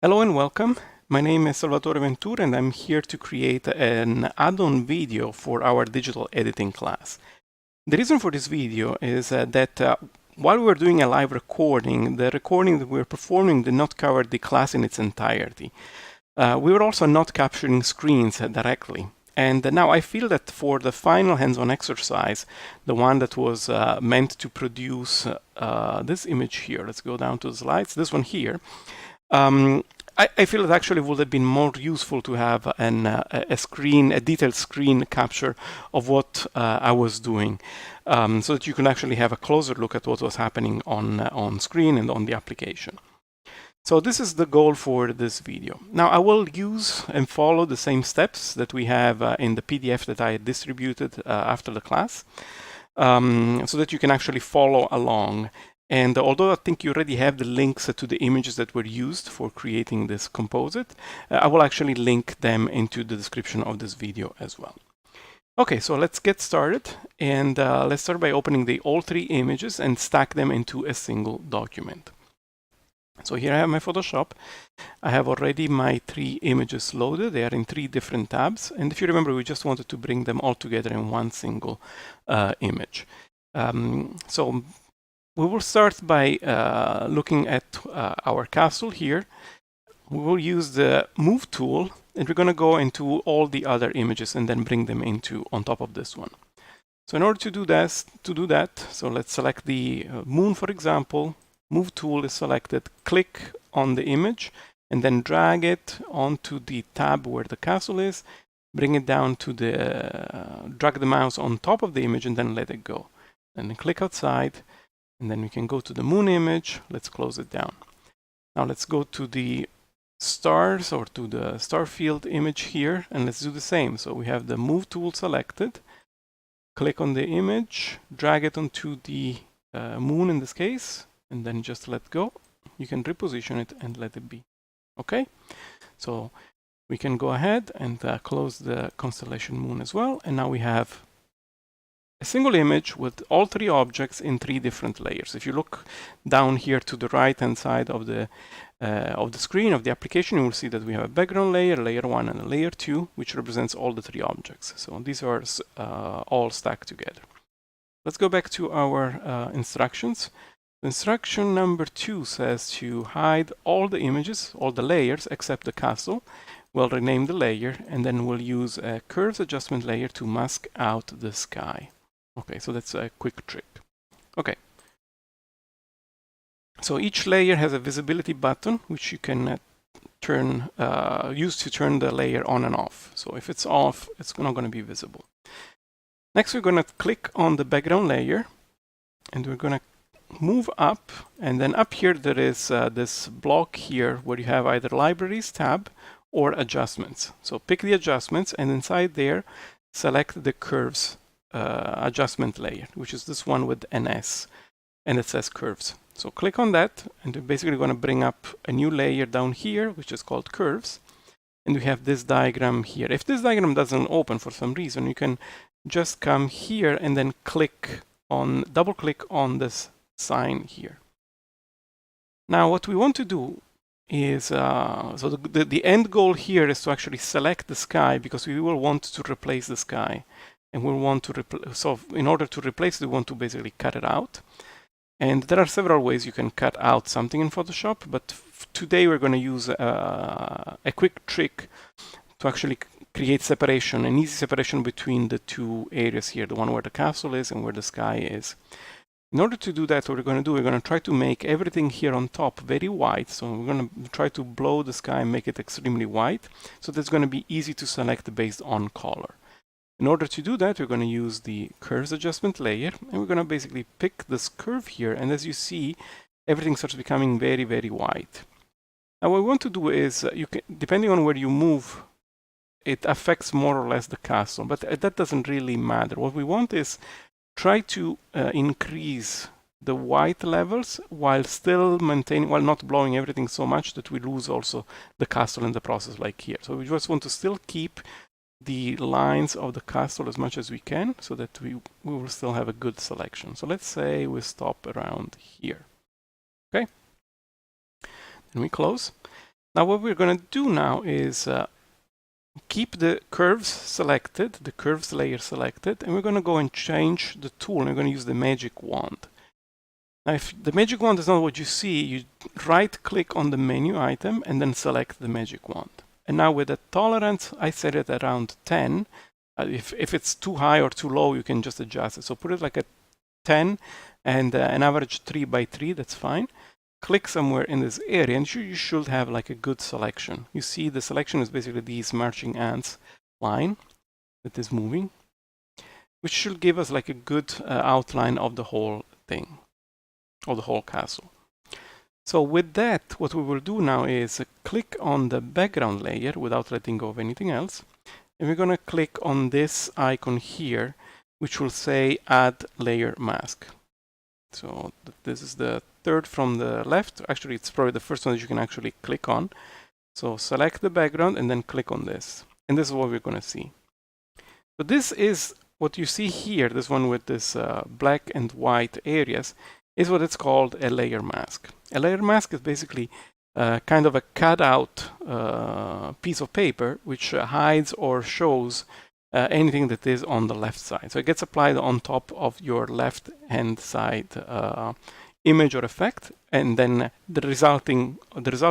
Hello and welcome. My name is Salvatore Ventura and I'm here to create an add-on video for our digital editing class. The reason for this video is that while we were doing a live recording, the recording that we were performing did not cover the class in its entirety. We were also not capturing screens directly. And now I feel that for the final hands-on exercise, the one that was meant to produce this image here, let's go down to the slides, this one here, I feel it actually would have been more useful to have a detailed screen capture of what I was doing, so that you can actually have a closer look at what was happening on screen and on the application. So this is the goal for this video. Now I will use and follow the same steps that we have in the PDF that I distributed after the class, so that you can actually follow along. And although I think you already have the links to the images that were used for creating this composite, I will actually link them into the description of this video as well. Okay, so let's get started, and let's start by opening all three images and stack them into a single document. So here I have my Photoshop. I have already my three images loaded. They are in three different tabs, and if you remember, we just wanted to bring them all together in one single image. So we will start by looking at our castle here. We will use the Move tool, and we're going to go into all the other images and then bring them on top of this one. So in order to do that, so let's select the moon, for example. Move tool is selected. Click on the image, and then drag it onto the tab where the castle is. Bring it down to drag the mouse on top of the image, and then let it go. And then click outside. And then we can go to the moon image. Let's close it down. Now let's go to the stars, or to the star field image here, and let's do the same. So we have the Move tool selected. Click on the image, drag it onto the moon in this case, and then just let go. You can reposition it and let it be. Okay? So we can go ahead and close the constellation moon as well. And now we have a single image with all three objects in three different layers. If you look down here to the right-hand side of the screen of the application, you will see that we have a background layer, layer 1, and a layer 2, which represents all the three objects. So these are all stacked together. Let's go back to our instructions. Instruction number 2 says to hide all the images, all the layers, except the castle. We'll rename the layer, and then we'll use a curves adjustment layer to mask out the sky. Okay, so that's a quick trick. Okay. So each layer has a visibility button, which you can use to turn the layer on and off. So if it's off, it's not going to be visible. Next, we're going to click on the background layer, and we're going to move up, and then up here there is this block here where you have either Libraries tab or Adjustments. So pick the Adjustments, and inside there, select the Curves adjustment layer, which is this one with an S, and it says Curves. So click on that, and we're basically going to bring up a new layer down here, which is called Curves, and we have this diagram here. If this diagram doesn't open for some reason, you can just come here and then double click on this sign here. Now what we want to do is, so the end goal here is to actually select the sky, because we will want to replace the sky. And we'll want to so in order to replace it, we want to basically cut it out. And there are several ways you can cut out something in Photoshop, but today we're going to use a quick trick to actually create separation, an easy separation between the two areas here, the one where the castle is and where the sky is. In order to do that, what we're going to try to make everything here on top very white. So we're going to try to blow the sky and make it extremely white. So that's going to be easy to select based on color. In order to do that, we're going to use the Curves adjustment layer, and we're going to basically pick this curve here, and as you see, everything starts becoming very, very white. Now what we want to do is, depending on where you move, it affects more or less the castle, but that doesn't really matter. What we want is try to increase the white levels while not blowing everything so much that we lose also the castle in the process, like here. So we just want to still keep the lines of the castle as much as we can, so that we will still have a good selection. So let's say we stop around here. Okay, then we close. Now what we're going to do now is keep the curves selected, the curves layer selected, and we're going to go and change the tool, and we're going to use the magic wand. Now, if the magic wand is not what you see, you right-click on the menu item and then select the magic wand. And now with the tolerance, I set it around 10. If it's too high or too low, you can just adjust it. So put it like a 10 and an average 3 by 3, that's fine. Click somewhere in this area and you should have like a good selection. You see the selection is basically these marching ants line that is moving, which should give us like a good outline of the whole thing, of the whole castle. So with that, what we will do now is click on the background layer without letting go of anything else. And we're going to click on this icon here, which will say add layer mask. So this is the third from the left. Actually, it's probably the first one that you can actually click on. So select the background and then click on this. And this is what we're going to see. So this is what you see here, this one with this black and white areas, is what it's called a layer mask. A layer mask is basically kind of a cut-out piece of paper which hides or shows anything that is on the left side. So it gets applied on top of your left-hand side image or effect, and then the result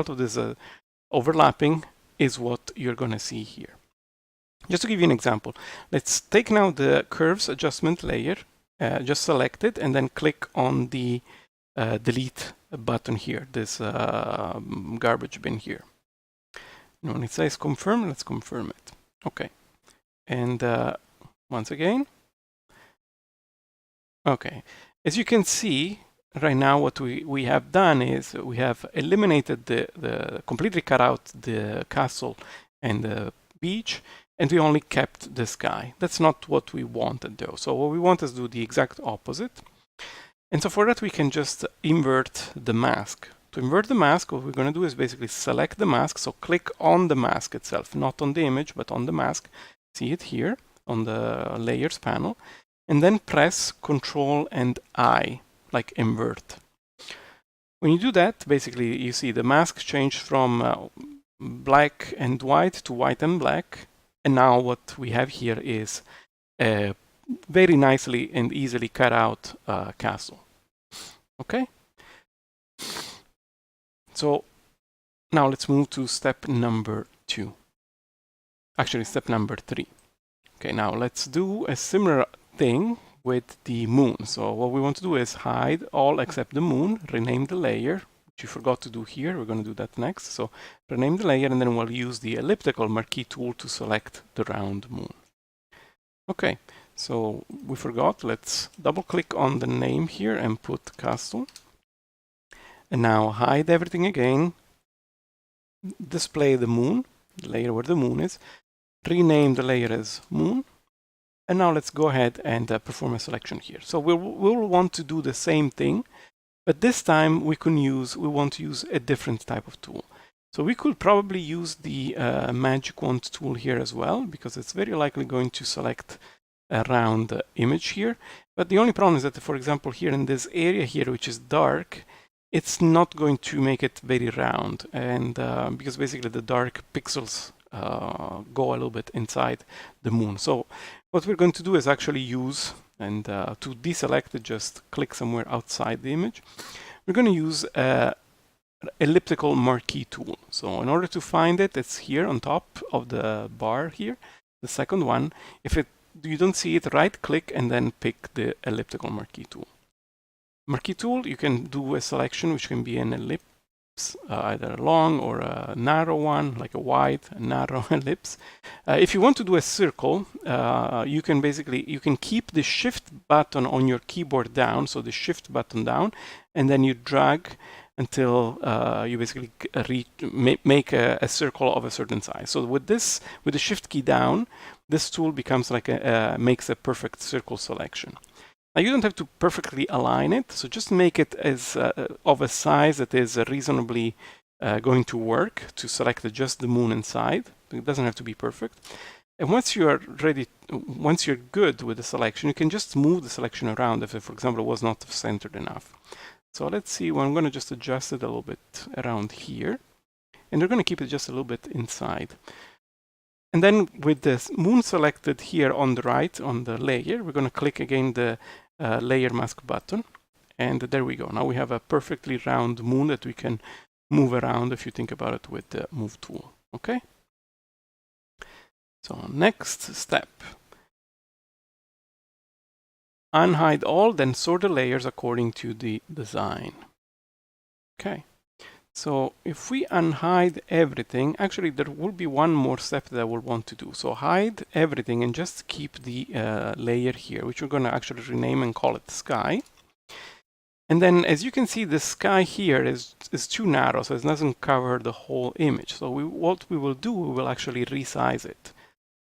of this overlapping is what you're going to see here. Just to give you an example, let's take now the curves adjustment layer, just select it, and then click on the delete button here, this garbage bin here. And when it says confirm, let's confirm it. Okay. And once again, okay. As you can see, right now what we have done is we have eliminated the completely cut out the castle and the beach, and we only kept the sky. That's not what we wanted though. So what we want is to do the exact opposite. And so for that we can just invert the mask. To invert the mask, what we're going to do is basically select the mask. So click on the mask itself, not on the image, but on the mask. See it here on the layers panel, and then press Ctrl and I, like invert. When you do that, basically you see the mask change from black and white to white and black, and now what we have here is a very nicely and easily cut out castle. Okay? So now let's move to step number 2. Actually, step number 3. Okay, now let's do a similar thing with the moon. So what we want to do is hide all except the moon, rename the layer, which you forgot to do here. We're going to do that next. So rename the layer, and then we'll use the elliptical marquee tool to select the round moon. Okay, so we forgot. Let's double click on the name here and put castle. And now hide everything again. Display the moon, the layer where the moon is. Rename the layer as moon, and now let's go ahead and perform a selection here. So we'll want to do the same thing, but this time we want to use a different type of tool. So we could probably use the magic wand tool here as well, because it's very likely going to select a round image here. But the only problem is that, for example, here in this area here, which is dark, it's not going to make it very round, and because basically the dark pixels go a little bit inside the moon. So what we're going to do is actually use, and to deselect it, just click somewhere outside the image. We're going to use elliptical marquee tool. So in order to find it, it's here on top of the bar here, the second one. If you don't see it, right click and then pick the elliptical marquee tool. Marquee tool, you can do a selection which can be an ellipse, either a long or a narrow one, like a wide, narrow ellipse. If you want to do a circle, you can keep the shift button on your keyboard down, so the shift button down, and then you drag until you basically make a circle of a certain size. So with the shift key down, this tool becomes like makes a perfect circle selection. Now you don't have to perfectly align it, so just make it as of a size that is reasonably going to work to select just the moon inside. It doesn't have to be perfect. And once you're good with the selection, you can just move the selection around if it, for example, was not centered enough. So let's see, well, I'm going to just adjust it a little bit around here. and we're going to keep it just a little bit inside. And then with this moon selected here on the right on the layer, we're going to click again the layer mask button, and there we go. Now we have a perfectly round moon that we can move around if you think about it with the move tool. Okay, so next step, unhide all, then sort the layers according to the design. Okay, so if we unhide everything, actually there will be one more step that I will want to do. So hide everything and just keep the layer here, which we're going to actually rename and call it sky. And then as you can see, the sky here is too narrow, so it doesn't cover the whole image. So what we will do, we will actually resize it.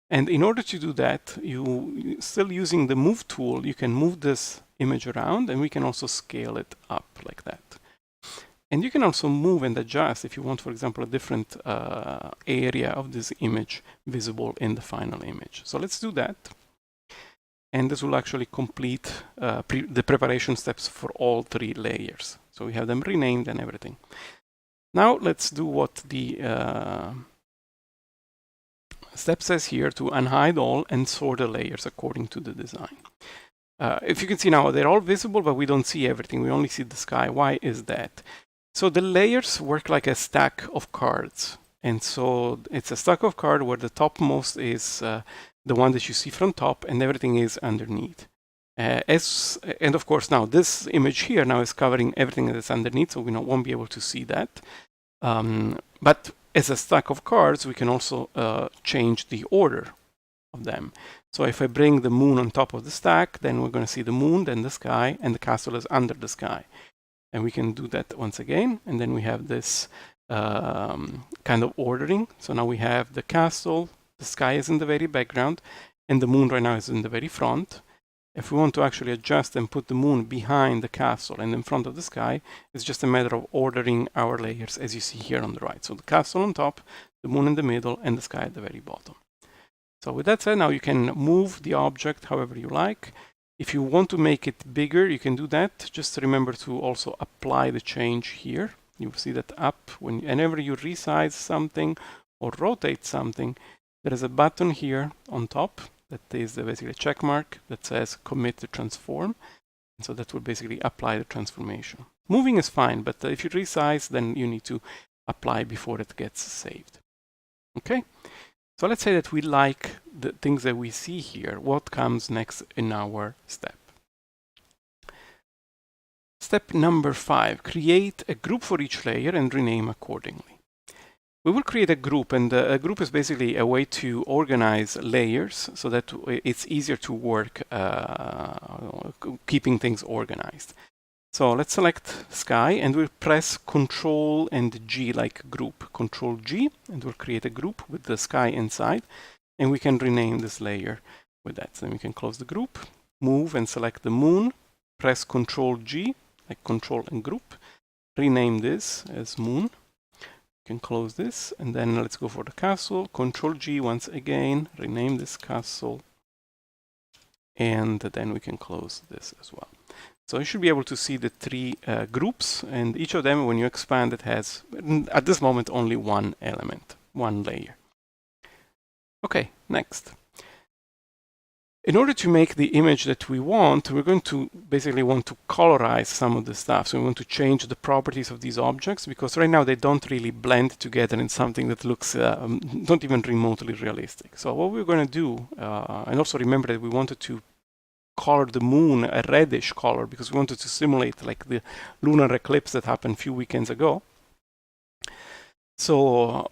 And in order to do that, you still using the move tool, you can move this image around, and we can also scale it up like that. And you can also move and adjust if you want, for example, a different area of this image visible in the final image. So let's do that. And this will actually complete the preparation steps for all 3 layers. So we have them renamed and everything. Now let's do what the step says here, to unhide all and sort the layers according to the design. If you can see now, they're all visible, but we don't see everything. We only see the sky. Why is that? So the layers work like a stack of cards. And so it's a stack of cards where the topmost is the one that you see from top, and everything is underneath. And of course, now this image here now is covering everything that's underneath, so we won't be able to see that. But as a stack of cards, we can also change the order of them. So if I bring the moon on top of the stack, then we're going to see the moon, then the sky, and the castle is under the sky. And we can do that once again, and then we have this kind of ordering. So now we have the castle, the sky is in the very background, and the moon right now is in the very front. If we want to actually adjust and put the moon behind the castle and in front of the sky, it's just a matter of ordering our layers as you see here on the right. So the castle on top, the moon in the middle, and the sky at the very bottom. So with that said, now you can move the object however you like. If you want to make it bigger, you can do that. Just remember to also apply the change here. You'll see that up whenever you resize something or rotate something, there is a button here on top that is basically a check mark that says commit to transform. And so that will basically apply the transformation. Moving is fine, but if you resize, then you need to apply before it gets saved. Okay, so let's say that we like the things that we see here. What comes next in our step? Step number 5, create a group for each layer and rename accordingly. We will create a group, and a group is basically a way to organize layers so that it's easier to work keeping things organized. So let's select sky, and we'll press Control and G like group. Control G, and we'll create a group with the sky inside, and we can rename this layer with that. So then we can close the group, move and select the moon, press Control G, like control and group, rename this as moon. You can close this, and then let's go for the castle. Control G once again, rename this castle, and then we can close this as well. So you should be able to see the 3 groups, and each of them, when you expand, it has, at this moment, only one element, one layer. Okay, next. In order to make the image that we want, we're going to basically want to colorize some of the stuff. So we want to change the properties of these objects, because right now they don't really blend together in something that looks not even remotely realistic. So what we're going to do, and also remember that we wanted to color the moon a reddish color because we wanted to simulate like the lunar eclipse that happened a few weekends ago. So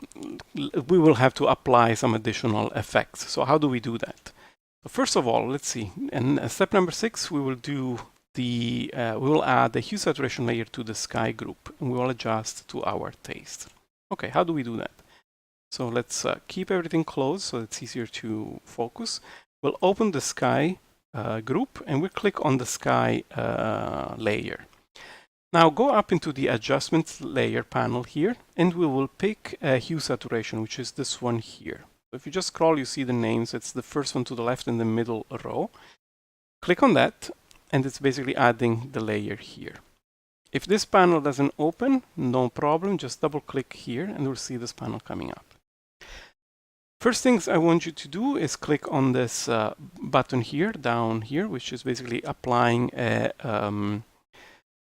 we will have to apply some additional effects. So how do we do that? First of all, let's see. In step number 6, we will do we will add the hue saturation layer to the sky group, and we will adjust to our taste. Okay, how do we do that? So let's keep everything closed so it's easier to focus. We'll open the sky group, and we'll click on the sky layer. Now go up into the adjustments layer panel here, and we will pick hue saturation, which is this one here. So if you just scroll, you see the names. It's the first one to the left in the middle row. Click on that, and it's basically adding the layer here. If this panel doesn't open, no problem, just double click here and we'll see this panel coming up. First things I want you to do is click on this button here, down here, which is basically applying a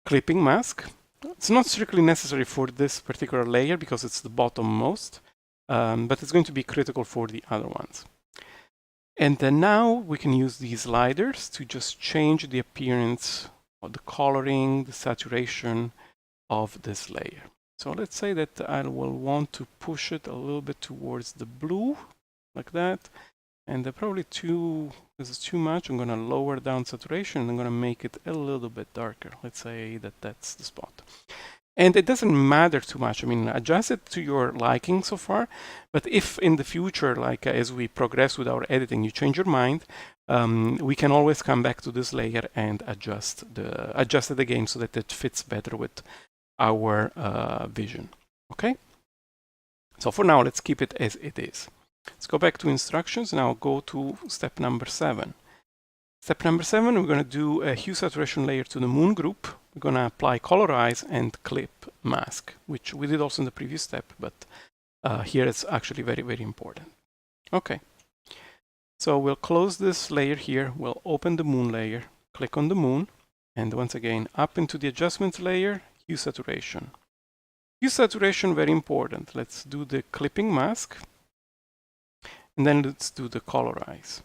clipping mask. It's not strictly necessary for this particular layer because it's the bottommost, but it's going to be critical for the other ones. And then now we can use these sliders to just change the appearance of the coloring, the saturation of this layer. So let's say that I will want to push it a little bit towards the blue, like that. And probably this is too much. I'm going to lower down saturation and I'm going to make it a little bit darker. Let's say that that's the spot. And it doesn't matter too much. I mean, adjust it to your liking so far. But if in the future, like as we progress with our editing, you change your mind, we can always come back to this layer and adjust it again so that it fits better with our vision. Okay? So for now, let's keep it as it is. Let's go back to instructions. Now go to step number 7. Step number 7, we're going to do a hue saturation layer to the moon group. We're going to apply colorize and clip mask, which we did also in the previous step, but here it's actually very, very important. Okay. So we'll close this layer here. We'll open the moon layer, click on the moon, and once again, up into the adjustments layer, hue saturation. Hue saturation, very important. Let's do the clipping mask. And then let's do the colorize.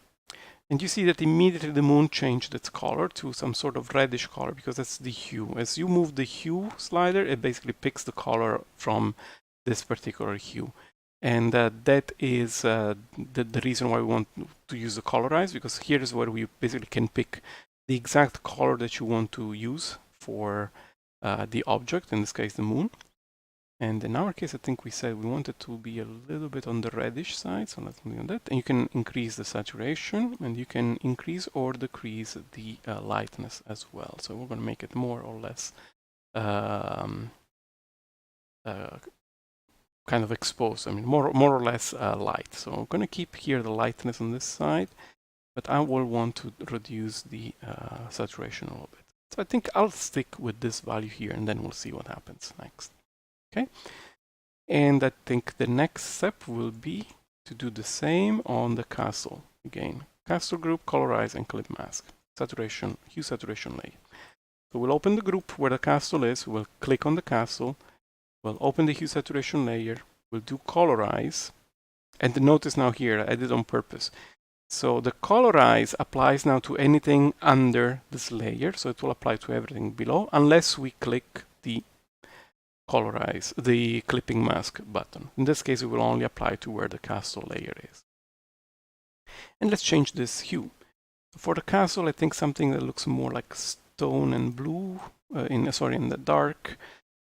And you see that immediately the moon changed its color to some sort of reddish color because that's the hue. As you move the hue slider, it basically picks the color from this particular hue. And that is the reason why we want to use the colorize, because here is where we basically can pick the exact color that you want to use for the object, in this case the moon. And in our case, I think we said we want it to be a little bit on the reddish side, so let's do that. And you can increase the saturation, and you can increase or decrease the lightness as well. So we're going to make it more or less kind of exposed. I mean, more or less light. So I'm going to keep here the lightness on this side, but I will want to reduce the saturation a little bit. So I think I'll stick with this value here, and then we'll see what happens next. Okay, and I think the next step will be to do the same on the castle. Again, castle group, colorize, and clip mask. Saturation, hue saturation layer. So we'll open the group where the castle is. We'll click on the castle. We'll open the hue saturation layer. We'll do colorize. And notice now here, I did on purpose. So the colorize applies now to anything under this layer. So it will apply to everything below, unless we click the colorize, the clipping mask button. In this case, it will only apply to where the castle layer is. And let's change this hue. For the castle, I think something that looks more like stone and blue, in the dark,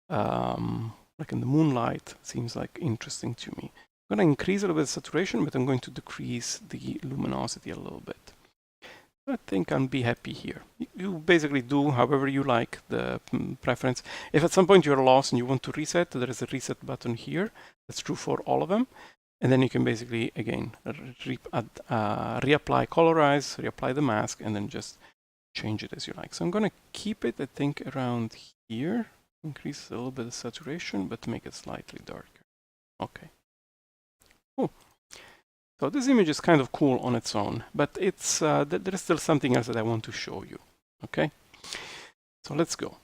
like in the moonlight, seems like interesting to me. I'm going to increase a little bit of saturation, but I'm going to decrease the luminosity a little bit. I think I'll be happy here. You basically do however you like the preference. If at some point you're lost and you want to reset, there is a reset button here. That's true for all of them. And then you can basically, again, reapply colorize, reapply the mask, and then just change it as you like. So I'm going to keep it, I think, around here. Increase a little bit of saturation, but make it slightly darker. Okay. Cool. So this image is kind of cool on its own, but it's there is still something else that I want to show you. Okay, so let's go.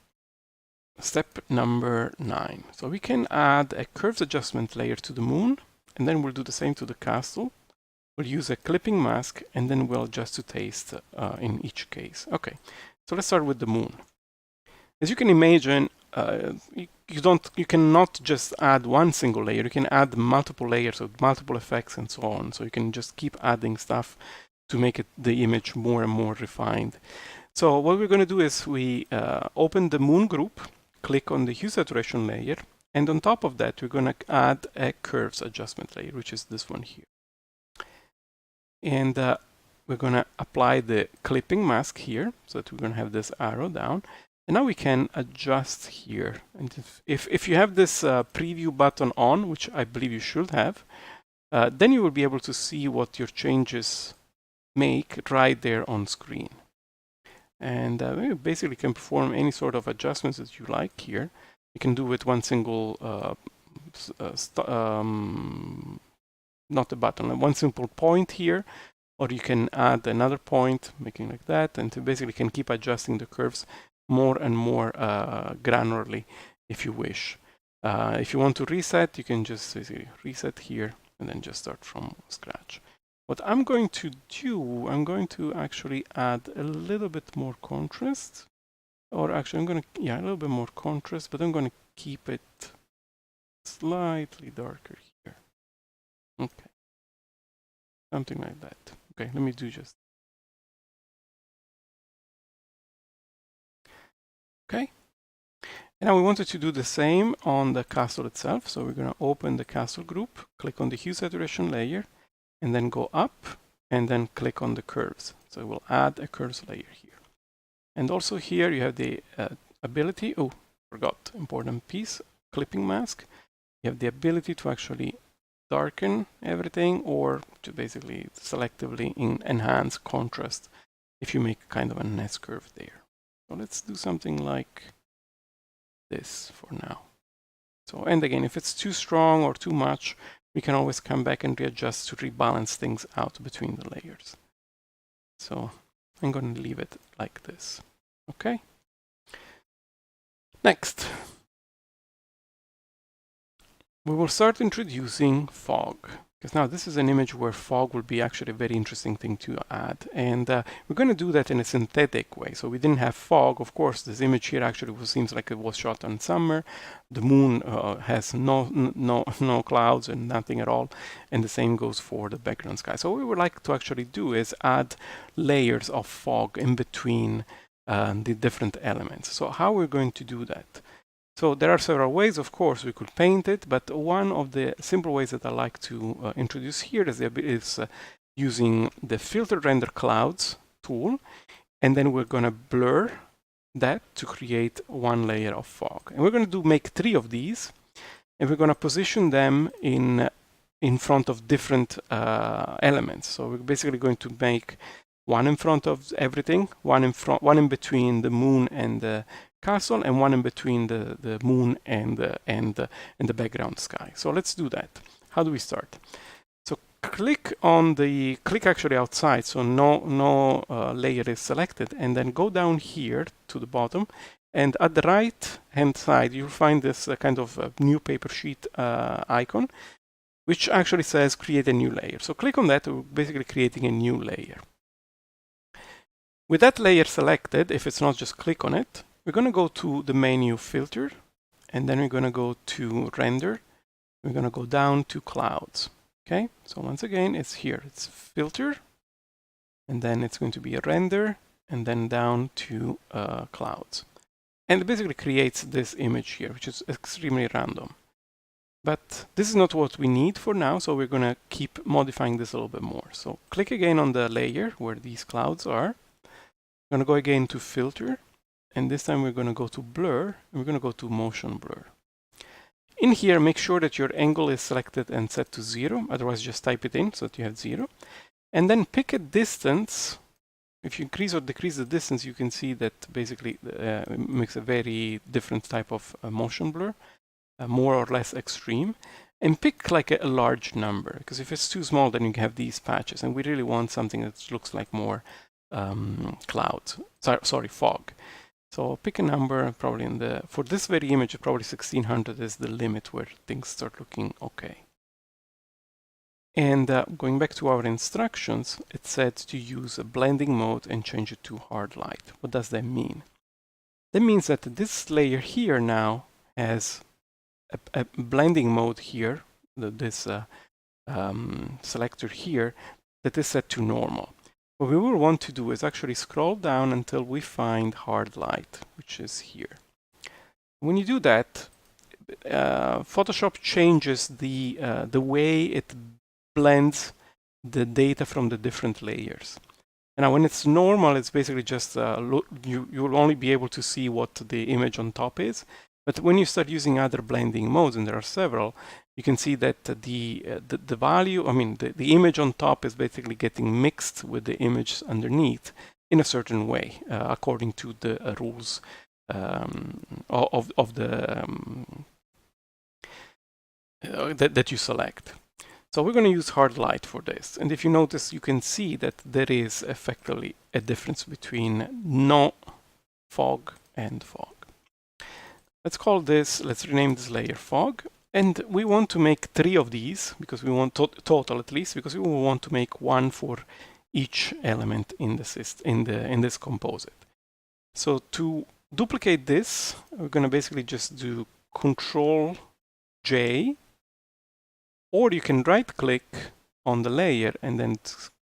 Step number 9. So we can add a curves adjustment layer to the moon, and then we'll do the same to the castle. We'll use a clipping mask, and then we'll adjust to taste in each case. Okay, so let's start with the moon. As you can imagine, you cannot just add one single layer. You can add multiple layers with multiple effects and so on. So you can just keep adding stuff to make the image more and more refined. So what we're going to do is we open the moon group, click on the hue saturation layer, and on top of that we're going to add a curves adjustment layer, which is this one here. And we're going to apply the clipping mask here, so that we're going to have this arrow down. And now we can adjust here. And if you have this preview button on, which I believe you should have, then you will be able to see what your changes make right there on screen. And you basically can perform any sort of adjustments that you like here. You can do with one single, not a button, one simple point here, or you can add another point, making like that, and you basically can keep adjusting the curves more and more granularly if you wish. If you want to reset, you can just basically reset here and then just start from scratch. What I'm going to do, I'm going to actually add a little bit more contrast, or actually I'm going to, yeah, a little bit more contrast, but I'm going to keep it slightly darker here. Okay, something like that. Okay, let me do just. Okay. And now we wanted to do the same on the castle itself. So we're going to open the castle group, click on the hue saturation layer, and then go up and then click on the curves. So we'll add a curves layer here. And also here you have the ability, oh, forgot, important piece, clipping mask. You have the ability to actually darken everything or to basically selectively enhance contrast if you make kind of an S curve there. So let's do something like this for now. So, and again, if it's too strong or too much, we can always come back and readjust to rebalance things out between the layers. So I'm going to leave it like this. Okay. Next, we will start introducing fog. Because now this is an image where fog will be actually a very interesting thing to add. And we're going to do that in a synthetic way. So we didn't have fog. Of course, this image here actually seems like it was shot on summer. The moon has no clouds and nothing at all. And the same goes for the background sky. So what we would like to actually do is add layers of fog in between the different elements. So how we're going to do that? So there are several ways, of course, we could paint it, but one of the simple ways that I like to introduce here is using the Filter Render Clouds tool, and then we're going to blur that to create one layer of fog. And we're going to make 3 of these, and we're going to position them in front of different elements. So we're basically going to make one in front of everything, one in between the moon and the castle, and one in between the moon and the background sky. So let's do that. How do we start? So click actually outside, so no layer is selected, and then go down here to the bottom, and at the right hand side you'll find this kind of new paper sheet icon, which actually says create a new layer. So click on that. We're basically creating a new layer. With that layer selected, if it's not, just click on it. We're going to go to the menu Filter, and then we're going to go to Render. We're going to go down to Clouds. Okay, so once again, it's here. It's Filter, and then it's going to be a Render, and then down to Clouds. And it basically creates this image here, which is extremely random. But this is not what we need for now, so we're going to keep modifying this a little bit more. So click again on the layer where these clouds are. We're going to go again to Filter, and this time we're going to go to Blur, and we're going to go to Motion Blur. In here, make sure that your angle is selected and set to 0, otherwise just type it in so that you have 0. And then pick a distance. If you increase or decrease the distance, you can see that basically it makes a very different type of motion blur, more or less extreme. And pick like a large number, because if it's too small, then you have these patches, and we really want something that looks like more clouds, sorry, fog. So pick a number, probably for this very image, probably 1600 is the limit where things start looking okay. And going back to our instructions, it said to use a blending mode and change it to hard light. What does that mean? That means that this layer here now has a blending mode here, this selector here, that is set to normal. What we will want to do is actually scroll down until we find hard light, which is here. When you do that, Photoshop changes the way it blends the data from the different layers. And now when it's normal, it's basically just you will only be able to see what the image on top is. But when you start using other blending modes, and there are several, you can see that the value, I mean, the image on top is basically getting mixed with the image underneath. in a certain way, according to the rules of the that you select. So we're going to use hard light for this. And if you notice, you can see that there is effectively a difference between no fog and fog. Let's call this, let's rename this layer fog. And we want to make 3 of these, because we want total at least, because we want to make 1 for each element in the in this composite. So to duplicate this, we're going to basically just do Control J, or you can right-click on the layer and then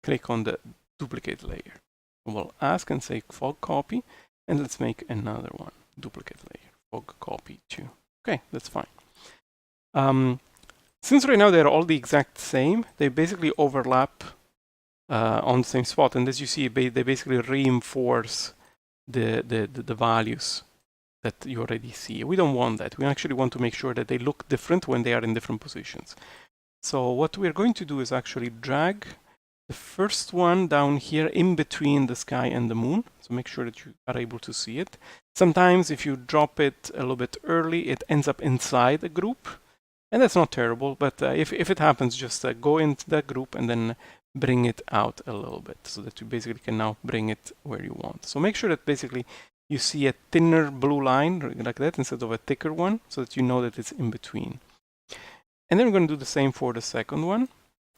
click on the duplicate layer. We'll ask and say fog copy, and let's make another one, duplicate layer, fog copy 2. Okay, that's fine. Since right now they're all the exact same, they basically overlap on the same spot, and as you see, they basically reinforce the values that you already see. We don't want that. We actually want to make sure that they look different when they are in different positions. So what we're going to do is actually drag the first one down here in between the sky and the moon. So make sure that you are able to see it. Sometimes if you drop it a little bit early, it ends up inside a group. And that's not terrible, but if it happens, just go into that group and then bring it out a little bit so that you basically can now bring it where you want. So make sure that basically you see a thinner blue line like that instead of a thicker one, so that you know that it's in between. And then we're going to do the same for the second one,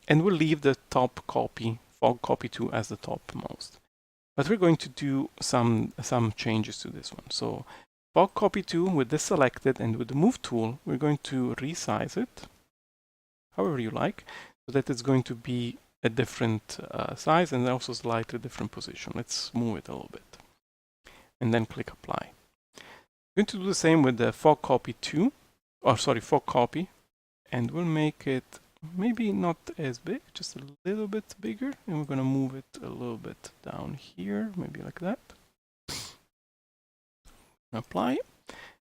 and we'll leave the top copy, fog copy 2, as the topmost. But we're going to do some changes to this one. So fog copy 2 with this selected, and with the move tool, we're going to resize it however you like, so that it's going to be a different size and also slightly different position. Let's move it a little bit. And then click apply. I'm going to do the same with the fog copy 2, or sorry, fog copy. And we'll make it maybe not as big, just a little bit bigger. And we're going to move it a little bit down here, maybe like that. Apply.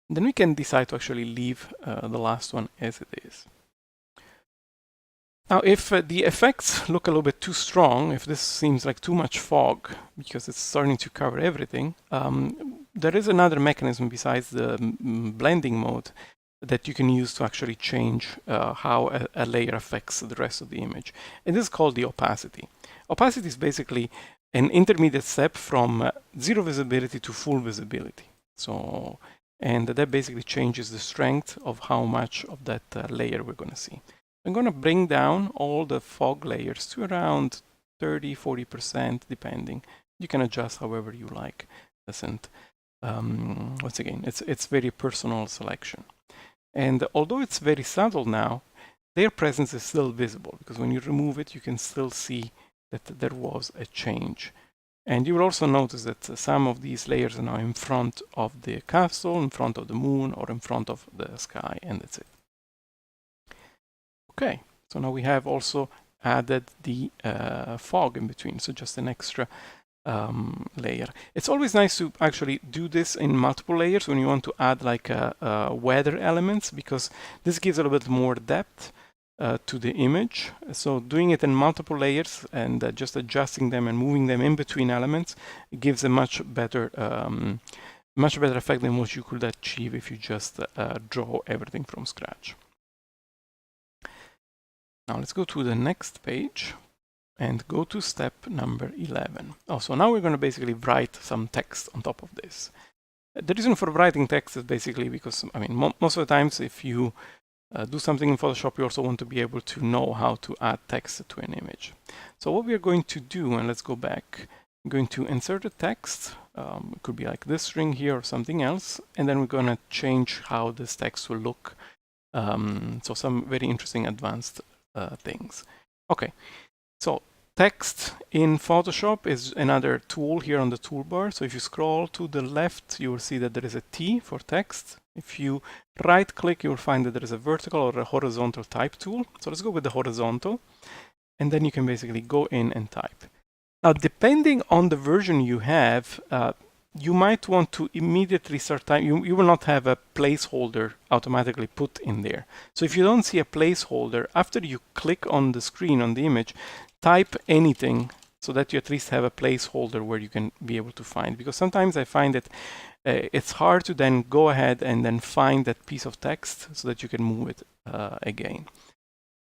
And then we can decide to actually leave the last one as it is. Now, if the effects look a little bit too strong, if this seems like too much fog, because it's starting to cover everything, there is another mechanism besides the blending mode that you can use to actually change how a layer affects the rest of the image. And this is called the opacity. Opacity is basically an intermediate step from zero visibility to full visibility. So, and that basically changes the strength of how much of that layer we're going to see. I'm going to bring down all the fog layers to around 30–40%, depending. You can adjust however you like. Once again, it's very personal selection. And although it's very subtle now, their presence is still visible, because when you remove it, you can still see that there was a change. And you will also notice that some of these layers are now in front of the castle, in front of the moon, or in front of the sky, and that's it. Okay, so now we have also added the fog in between, so just an extra layer. It's always nice to actually do this in multiple layers when you want to add like weather elements, because this gives a little bit more depth to the image. So doing it in multiple layers and just adjusting them and moving them in between elements gives a much better effect than what you could achieve if you just draw everything from scratch. Now let's go to the next page and go to step number 11. So now we're going to basically write some text on top of this. The reason for writing text is basically because, I mean, most of the times if you do something in Photoshop, you also want to be able to know how to add text to an image. So what we are going to do, and let's go back, I'm going to insert a text. It could be like this string here or something else, and then we're going to change how this text will look. So some very interesting advanced things. Okay, so text in Photoshop is another tool here on the toolbar. So if you scroll to the left, you will see that there is a T for text. If you right click, you will find that there is a vertical or a horizontal type tool. So let's go with the horizontal, and then you can basically go in and type. Now, depending on the version you have, you might want to immediately start typing. You will not have a placeholder automatically put in there. So if you don't see a placeholder, after you click on the screen on the image, type anything so that you at least have a placeholder where you can be able to find. Because sometimes I find that it's hard to then go ahead and then find that piece of text so that you can move it again.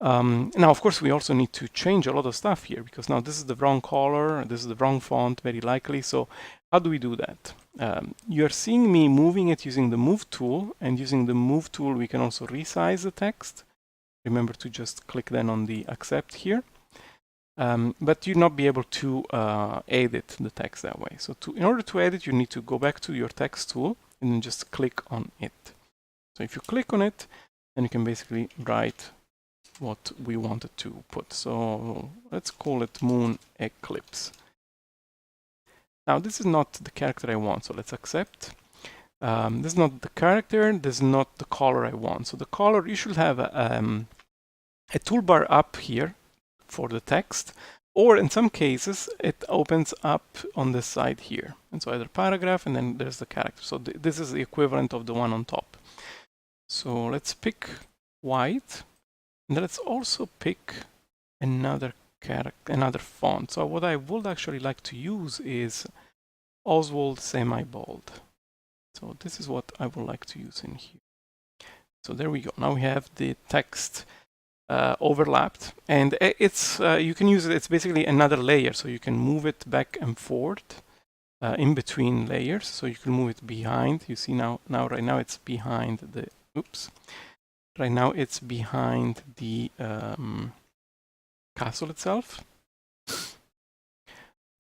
Now, of course, we also need to change a lot of stuff here, because now this is the wrong color, this is the wrong font, very likely. So how do we do that? You're seeing me moving it using the Move tool, and using the Move tool, we can also resize the text. Remember to just click then on the Accept here. But you'll not be able to edit the text that way. So in order to edit, you need to go back to your text tool and then just click on it. So if you click on it, then you can basically write what we wanted to put. So let's call it Moon Eclipse. Now this is not the character I want, so let's accept. This is not the character, this is not the color I want. So the color, you should have a toolbar up here for the text, or in some cases it opens up on this side here. And so either paragraph and then there's the character. So this is the equivalent of the one on top. So let's pick white, and let's also pick another font. So what I would actually like to use is Oswald semi-bold. So this is what I would like to use in here. So there we go. Now we have the text overlapped, and it's you can use it. It's basically another layer, so you can move it back and forth in between layers. So you can move it behind. You see right now it's behind the. Oops. Right now it's behind the castle itself,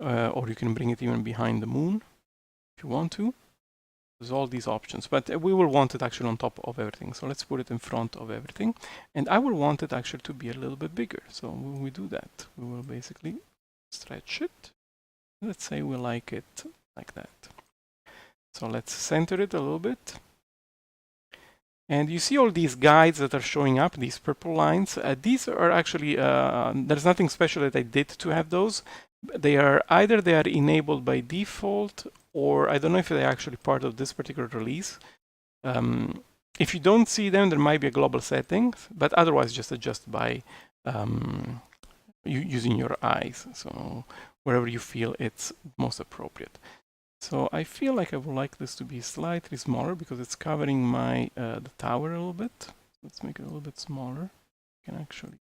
or you can bring it even behind the moon if you want to. There's all these options, but we will want it actually on top of everything. So let's put it in front of everything, and I will want it actually to be a little bit bigger. So when we do that, we will basically stretch it. Let's say we like it like that. So let's center it a little bit. And you see all these guides that are showing up, these purple lines. These are actually, there's nothing special that I did to have those. They are either they are enabled by default, or I don't know if they're actually part of this particular release. If you don't see them, there might be a global setting, but otherwise just adjust by using your eyes. So wherever you feel it's most appropriate. So I feel like I would like this to be slightly smaller because it's covering my the tower a little bit. Let's make it a little bit smaller. You can actually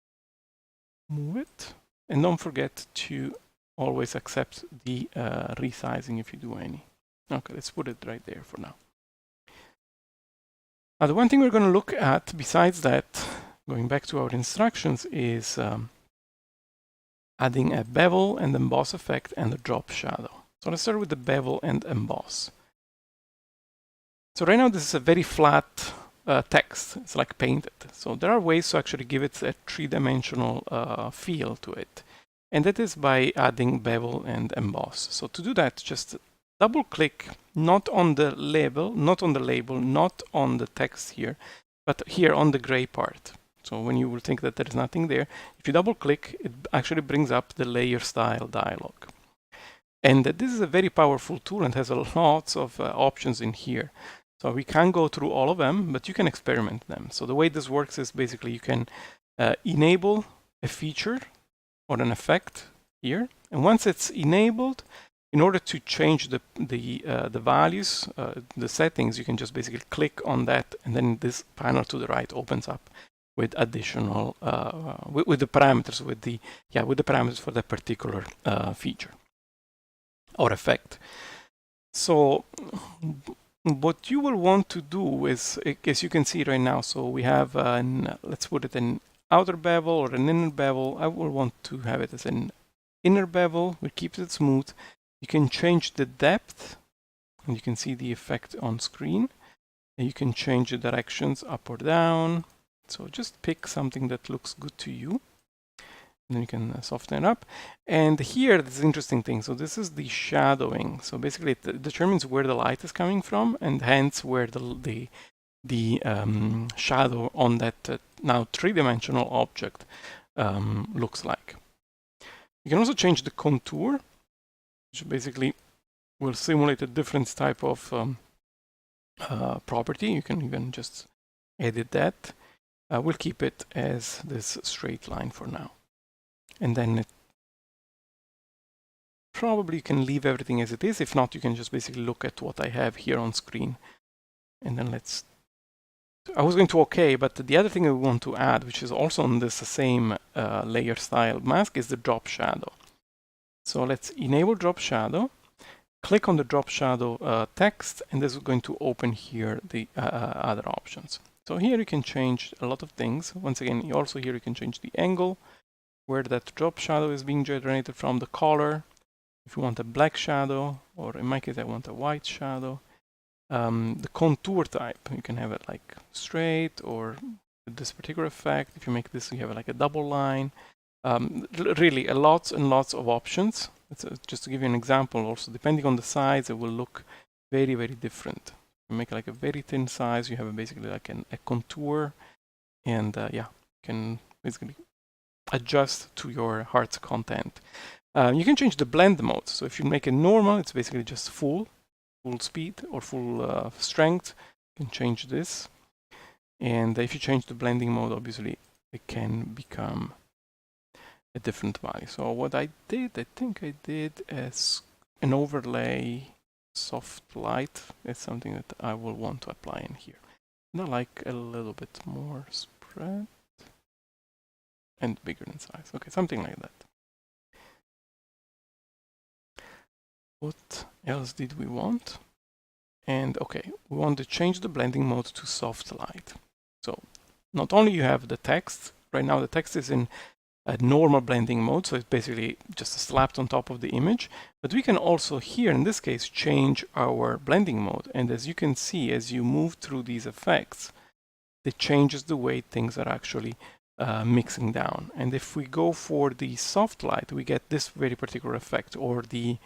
move it. And don't forget to always accept the resizing if you do any. Okay, let's put it right there for now. Now the one thing we're going to look at besides that, going back to our instructions, is adding a bevel and emboss effect and a drop shadow. So let's start with the bevel and emboss. So right now this is a very flat text. It's like painted. So there are ways to actually give it a three-dimensional feel to it. And that is by adding bevel and emboss. So to do that, just double click not on the label, not on the text here, but here on the gray part. So when you will think that there's nothing there, if you double click, it actually brings up the layer style dialog. And this is a very powerful tool and has lots of options in here. So we can't go through all of them, but you can experiment them. So the way this works is basically you can enable a feature or an effect here. And once it's enabled, in order to change the values, the settings, you can just basically click on that, and then this panel to the right opens up with additional with the parameters, with the parameters for that particular feature or effect. So what you will want to do is, as you can see right now, so we have let's put it an outer bevel or an inner bevel. I will want to have it as an inner bevel, which keeps it smooth. You can change the depth, and you can see the effect on screen. And you can change the directions up or down. So just pick something that looks good to you. And then you can soften it up. And here, this is an interesting thing. So this is the shadowing. So basically, it determines where the light is coming from, and hence where the shadow on that now three-dimensional object looks like. You can also change the contour, which basically will simulate a different type of property. You can even just edit that. We'll keep it as this straight line for now. And then probably you can leave everything as it is. If not, you can just basically look at what I have here on screen. And then I was going to OK, but the other thing I want to add, which is also on this same layer style mask, is the drop shadow. So let's enable drop shadow, click on the drop shadow text, and this is going to open here the other options. So here you can change a lot of things. Once again, also here you can change the angle, where that drop shadow is being generated from, the color, if you want a black shadow, or in my case I want a white shadow. The contour type, you can have it like straight or with this particular effect. If you make this, you have like a double line. Really, lots and lots of options. Just to give you an example, also depending on the size, it will look very, very different. You make like a very thin size, you have basically like a contour, and yeah, you can basically adjust to your heart's content. You can change the blend mode. So if you make it normal, it's basically just full speed or full strength. You can change this. And if you change the blending mode, obviously it can become a different value. So what I did, I think I did as an overlay soft light. It's something that I will want to apply in here. And I like a little bit more spread and bigger in size. Okay, something like that. What else did we want? And okay, we want to change the blending mode to soft light. So not only you have the text, right now the text is in a normal blending mode, so it's basically just slapped on top of the image, but we can also here in this case change our blending mode. And as you can see, as you move through these effects, it changes the way things are actually mixing down. And if we go for the soft light, we get this very particular effect, or the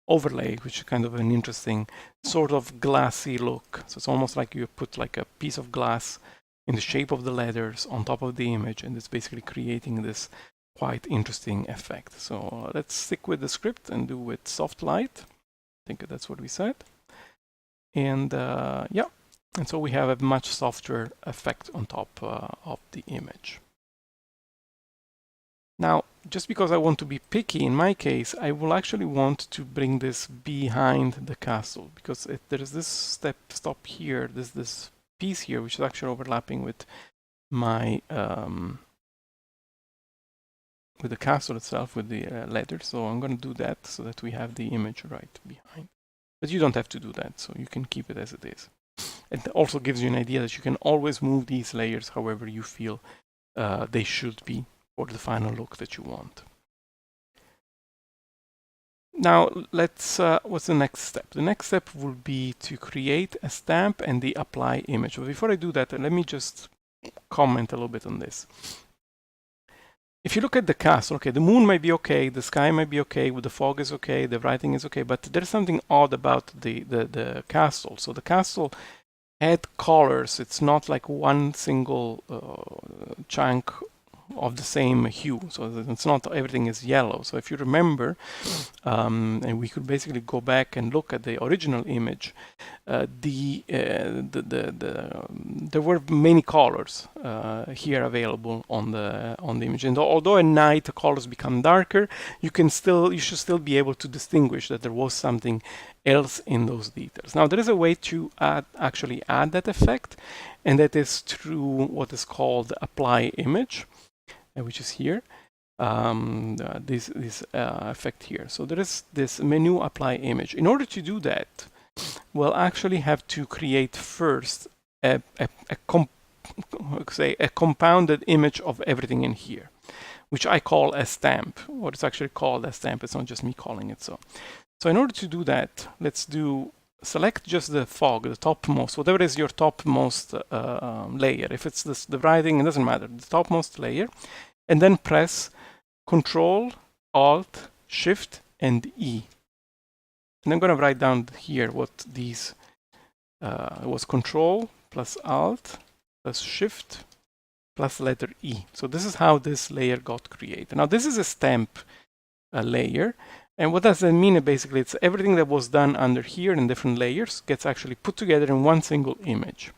overlay, which is kind of an interesting sort of glassy look. So it's almost like you put like a piece of glass in the shape of the letters on top of the image, and it's basically creating this quite interesting effect. So let's stick with the script and do with soft light. I think that's what we said. And yeah, and so we have a much softer effect on top of the image. Now, just because I want to be picky, in my case, I will actually want to bring this behind the castle, because there is this stop here, this piece here, which is actually overlapping with my with the castle itself, with the letters. So I'm going to do that so that we have the image right behind. But you don't have to do that, so you can keep it as it is. It also gives you an idea that you can always move these layers however you feel they should be, or the final look that you want. Now let's, what's the next step? The next step will be to create a stamp and the apply image. But before I do that, let me just comment a little bit on this. If you look at the castle, okay, the moon might be okay, the sky might be okay, the fog is okay, the writing is okay, but there's something odd about the castle. So the castle had colors. It's not like one single chunk of the same hue, so it's not everything is yellow. So if you remember, and we could basically go back and look at the original image, there were many colors here available on the image, and although at night the colors become darker, you should still be able to distinguish that there was something else in those details. Now there is a way to actually add that effect, and that is through what is called apply image, which is here, this effect here. So there is this menu apply image. In order to do that, we'll actually have to create first a compounded image of everything in here, which I call a stamp. What it's actually called a stamp. It's not just me calling it so. So in order to do that, let's select just the fog, the topmost, whatever is your topmost layer. If it's the writing, it doesn't matter, the topmost layer, and then press Control, Alt, Shift, and E. And I'm going to write down here what these was Control plus Alt plus Shift plus letter E. So this is how this layer got created. Now this is a stamp layer. And what does that mean? Basically, it's everything that was done under here in different layers gets actually put together in one single image.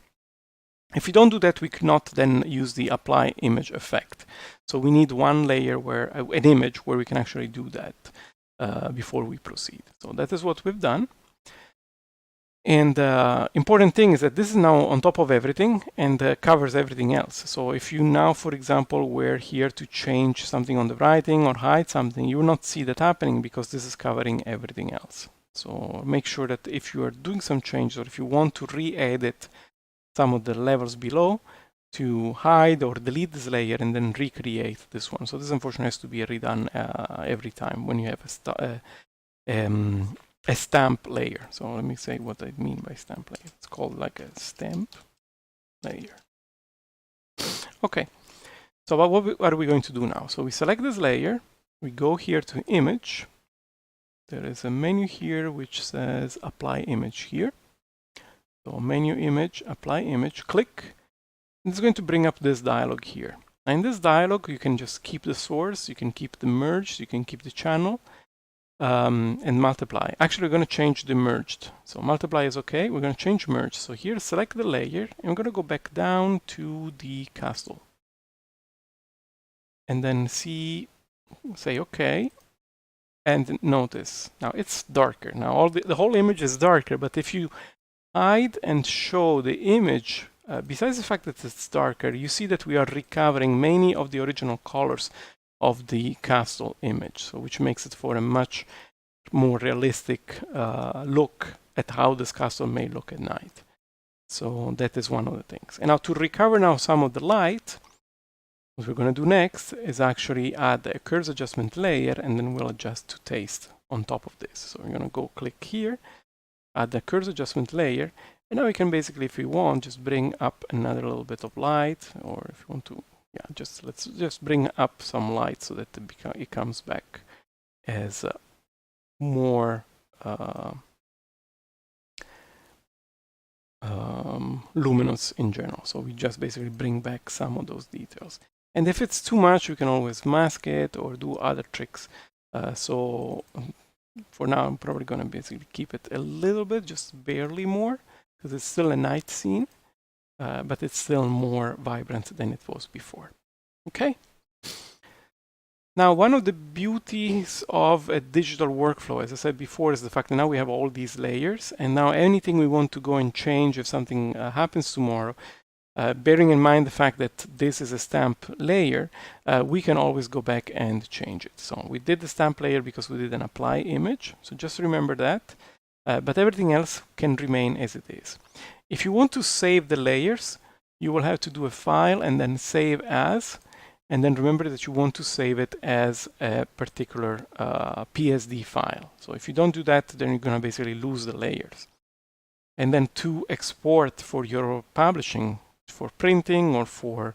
If we don't do that, we cannot then use the apply image effect. So we need one layer where an image where we can actually do that. before we proceed. So that is what we've done. And important thing is that this is now on top of everything and covers everything else. So if you now, for example, were here to change something on the writing or hide something, you will not see that happening because this is covering everything else. So make sure that if you are doing some changes or if you want to re-edit some of the levels below, to hide or delete this layer and then recreate this one. So this unfortunately has to be redone every time when you have a stamp layer. So let me say what I mean by stamp layer. It's called like a stamp layer. Okay, so what are we going to do now? So we select this layer, we go here to image. There is a menu here which says apply image here. So menu image, apply image, click. It's going to bring up this dialog here. And in this dialog, you can just keep the source, you can keep the merged, you can keep the channel, and multiply. Actually, we're going to change the merged. So multiply is okay. We're going to change merge. So here, select the layer, and we're going to go back down to the castle. And then say okay. And notice, now it's darker. Now the whole image is darker, but if you hide and show the image, besides the fact that it's darker, you see that we are recovering many of the original colors of the castle image, so which makes it for a much more realistic look at how this castle may look at night. So that is one of the things. And now to recover now some of the light, what we're going to do next is actually add a curves adjustment layer, and then we'll adjust to taste on top of this. So we're going to go click here, add the curves adjustment layer, and now we can basically, if we want, just bring up another little bit of light, or if you want to, yeah, let's just bring up some light so that it comes back as more luminous in general. So we just basically bring back some of those details. And if it's too much, we can always mask it or do other tricks. So for now, I'm probably going to basically keep it a little bit, just barely more, because it's still a night scene, but it's still more vibrant than it was before. Okay. Now, one of the beauties of a digital workflow, as I said before, is the fact that now we have all these layers, and now anything we want to go and change if something happens tomorrow, bearing in mind the fact that this is a stamp layer, we can always go back and change it. So we did the stamp layer because we did an apply image. So just remember that. But everything else can remain as it is. If you want to save the layers, you will have to do a file and then save as. And then remember that you want to save it as a particular PSD file. So if you don't do that, then you're going to basically lose the layers. And then to export for your publishing, for printing or for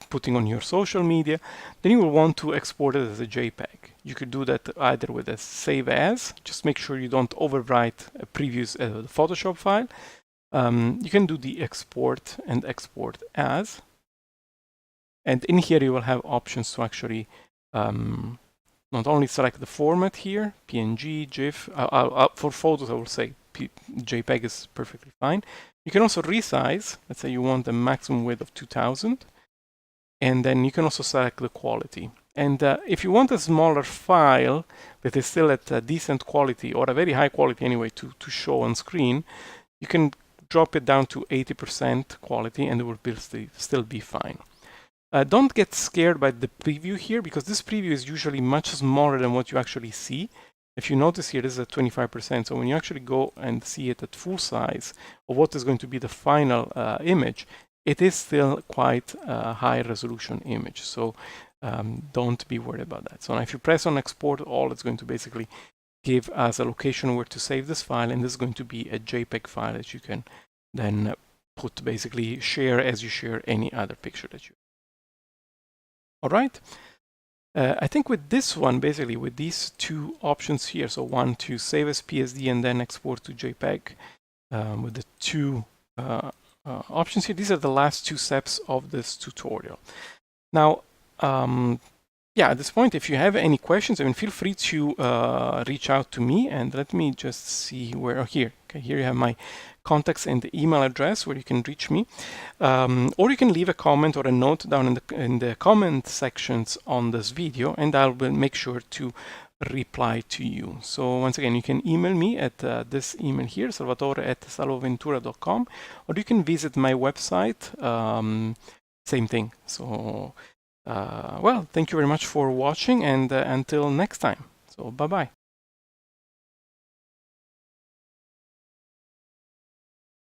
putting on your social media, then you will want to export it as a JPEG. You could do that either with a save as, just make sure you don't overwrite a previous Photoshop file. You can do the export and export as. And in here you will have options to actually not only select the format here, PNG, GIF, for photos I will say JPEG is perfectly fine. You can also resize, let's say you want a maximum width of 2000, and then you can also select the quality. And if you want a smaller file that is still at a decent quality, or a very high quality anyway to show on screen, you can drop it down to 80% quality and it will still be fine. Don't get scared by the preview here, because this preview is usually much smaller than what you actually see. If you notice here, this is at 25%. So when you actually go and see it at full size of what is going to be the final image, it is still quite a high resolution image. So don't be worried about that. So now if you press on export all, it's going to basically give us a location where to save this file. And this is going to be a JPEG file that you can then basically share as you share any other picture that you. All right. I think with this one, basically with these two options here, so one to save as PSD and then export to JPEG, with the two options here, these are the last two steps of this tutorial. Now, yeah, at this point, if you have any questions, I mean, feel free to reach out to me, and let me just see where, oh, here. Okay, here you have my contacts and the email address where you can reach me. Or you can leave a comment or a note down in the comment sections on this video, and I will make sure to reply to you. So once again, you can email me at this email here, salvatore@salvoventura.com, or you can visit my website, same thing. So well, thank you very much for watching, and until next time. So bye-bye.